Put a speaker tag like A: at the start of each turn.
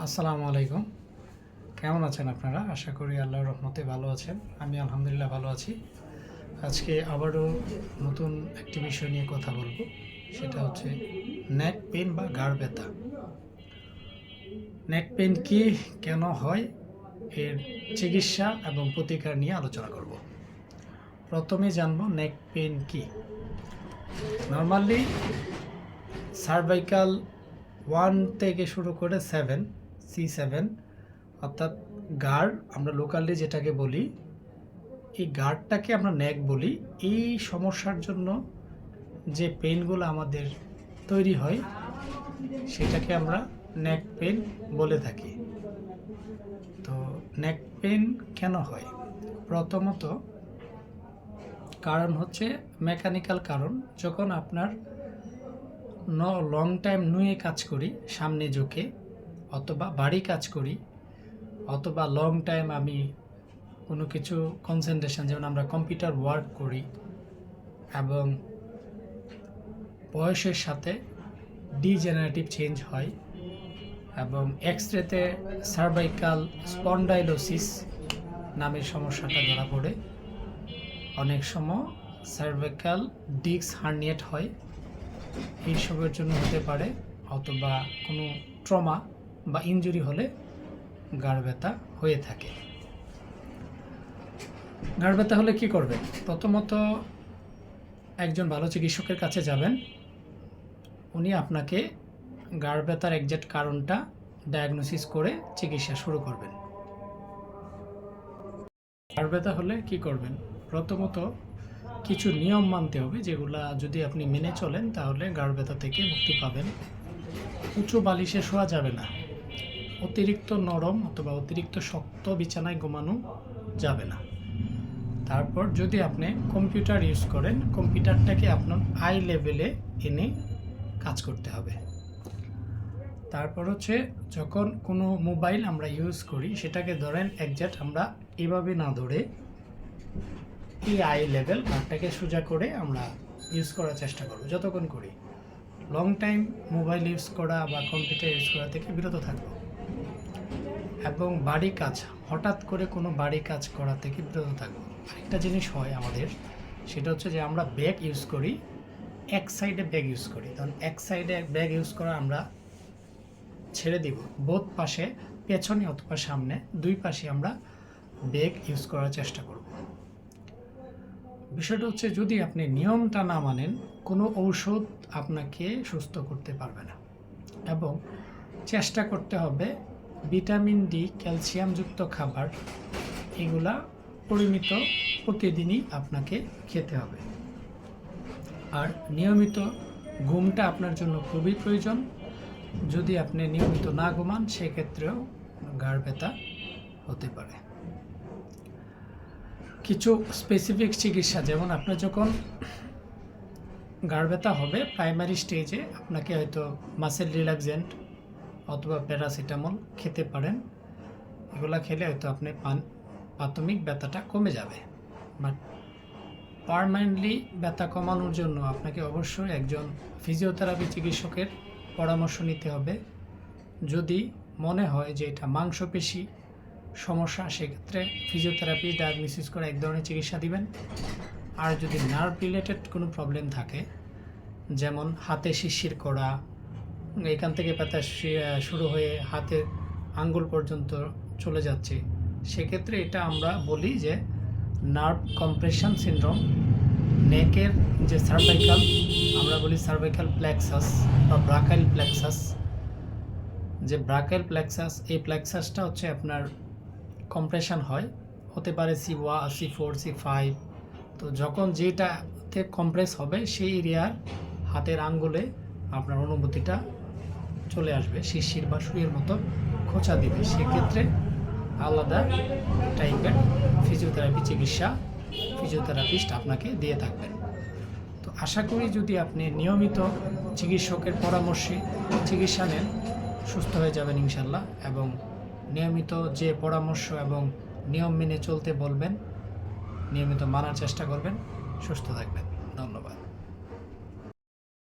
A: আসসালামু আলাইকুম। কেমন আছেন আপনারা? আশা করি আল্লাহর রহমতে ভালো আছেন। আমি আলহামদুলিল্লাহ ভালো আছি। আজকে আবারও নতুন একটি বিষয় নিয়ে কথা বলবো। সেটা হচ্ছে নেক পেইন বা ঘাড় ব্যথা। নেক পেইন কি, কেন হয়, এর চিকিৎসা এবং প্রতিকার নিয়ে আলোচনা করব। প্রথমে জানবো নেক পেইন কি। নর্মালি সার্ভাইকাল 1 থেকে শুরু করে 7, C7 অর্থাৎ ঘাড়, আমরা লোকালি যেটাকে বলি, এই ঘাড়টাকে আমরা নেক বলি। এই সমস্যার জন্য যে পেইনগুলো আমাদের তৈরি হয় সেটাকে আমরা নেক পেইন বলে থাকি। তো নেক পেইন কেন হয়? প্রথমত কারণ হচ্ছে মেকানিক্যাল কারণ। যখন আপনার লং টাইম নুয়ে কাজ করি, সামনে ঝুঁকে, অথবা বাড়ি কাজ করি, অথবা লং টাইম আমি কোনো কিছু কনসেন্ট্রেশন, যেমন আমরা কম্পিউটার ওয়ার্ক করি, এবং বয়সের সাথে ডিজেনারেটিভ চেঞ্জ হয়, এবং এক্সরেতে সার্ভাইকাল স্পন্ডাইলোসিস নামের সমস্যাটা ধরা পড়ে। অনেক সময় সার্ভাইকাল ডিস্ক হার্নিয়েট হয়, এইসবের জন্য হতে পারে, অথবা কোনো ট্রমা বা ইনজুরি হলে ঘাড় ব্যথা হয়ে থাকে। ঘাড় ব্যথা হলে কী করবেন? প্রথমত একজন ভালো চিকিৎসকের কাছে যাবেন। উনি আপনাকে ঘাড় ব্যথার একজ্যাক্ট কারণটা ডায়াগনোসিস করে চিকিৎসা শুরু করবেন। ঘাড় ব্যথা হলে কী করবেন? প্রথমত কিছু নিয়ম মানতে হবে, যেগুলা যদি আপনি মেনে চলেন তাহলে ঘাড় ব্যথা থেকে মুক্তি পাবেন। উঁচু বালিশে শোয়া যাবে না, অতিরিক্ত নরম অথবা অতিরিক্ত শক্ত বিছানায় ঘুমানো যাবে না। তারপর যদি আপনি কম্পিউটার ইউজ করেন, কম্পিউটারটাকে আপনার আই লেভেলে এনে কাজ করতে হবে। তারপর হচ্ছে যখন কোনো মোবাইল আমরা ইউজ করি, সেটাকে ধরেন একজ্যাক্ট আমরা এভাবে না ধরে এই আই লেভেল ঘাড়টাকে সোজা করে আমরা ইউজ করার চেষ্টা করব যতক্ষণ করি। লং টাইম মোবাইল ইউজ করা বা কম্পিউটার ইউজ করা থেকে বিরত থাকব, এবং বাড়ি কাজ, হঠাৎ করে কোনো বাড়ি কাজ করা থেকে বিরত থাকবো। আরেকটা জিনিস হয় আমাদের, সেটা হচ্ছে যে আমরা ব্যাগ ইউজ করি, এক সাইডে ব্যাগ ইউজ করি। তখন এক সাইডে ব্যাগ ইউজ করা আমরা ছেড়ে দিব, বোথ পাশে, পেছনে অথবা সামনে, দুই পাশে আমরা ব্যাগ ইউজ করার চেষ্টা করব। বিষয়টা হচ্ছে যদি আপনি নিয়মটা না মানেন, কোনো ঔষধ আপনাকে সুস্থ করতে পারবে না, এবং চেষ্টা করতে হবে ভিটামিন ডি, ক্যালসিয়ামযুক্ত খাবার, এগুলা পরিমিত প্রতিদিনই আপনাকে খেতে হবে। আর নিয়মিত ঘুমটা আপনার জন্য খুবই প্রয়োজন। যদি আপনি নিয়মিত না ঘুমান, সেক্ষেত্রেও ঘাড় ব্যথা হতে পারে। কিছু স্পেসিফিক চিকিৎসা, যেমন আপনার যখন ঘাড় ব্যথা হবে প্রাইমারি স্টেজে, আপনাকে হয়তো মাসেল রিল্যাক্সেন্ট অথবা প্যারাসিটামল খেতে পারেন। এগুলা খেলে হয়তো আপনি প্রাথমিক ব্যথাটা কমে যাবে। বাট পার্মানেন্টলি ব্যথা কমানোর জন্য আপনাকে অবশ্যই একজন ফিজিওথেরাপি চিকিৎসকের পরামর্শ নিতে হবে। যদি মনে হয় যে এটা মাংসপেশি সমস্যা, সেক্ষেত্রে ফিজিওথেরাপি ডায়াগনোসিস করে এক ধরনের চিকিৎসা দিবেন। আর যদি নার্ভ রিলেটেড কোনো প্রবলেম থাকে, যেমন হাতে শিরশির করা, এখান থেকে ব্যথা শুরু হয়ে হাতের আঙ্গুল পর্যন্ত চলে যাচ্ছে, সেক্ষেত্রে এটা আমরা বলি যে নার্ভ কম্প্রেশন সিনড্রোম। নেকের যে সার্ভাইকাল, আমরা বলি সার্ভাইকাল প্লেক্সাস বা ব্রাকাইল প্লেক্সাস, যে ব্রাকাইল প্লেক্সাস, এই প্লেক্সাসটা হচ্ছে আপনার কম্প্রেশন হয়, হতে পারে C1, C4, C5। তো যখন যেটাতে কম্প্রেস হবে সেই এরিয়ার হাতের আঙ্গুলে আপনার অনুভূতিটা চলে আসবে, শিরশির বা সুইয়ের মতো খোঁচা দিবে। সেক্ষেত্রে আলাদা টাইপের ফিজিওথেরাপি চিকিৎসা ফিজিওথেরাপিস্ট আপনাকে দিয়ে থাকবেন। তো আশা করি যদি আপনি নিয়মিত চিকিৎসকের পরামর্শে চিকিৎসা নেন, সুস্থ হয়ে যাবেন ইনশাল্লাহ, এবং নিয়মিত যে পরামর্শ এবং নিয়ম মেনে চলতে বলবেন, নিয়মিত মানার চেষ্টা করবেন, সুস্থ থাকবেন। ধন্যবাদ।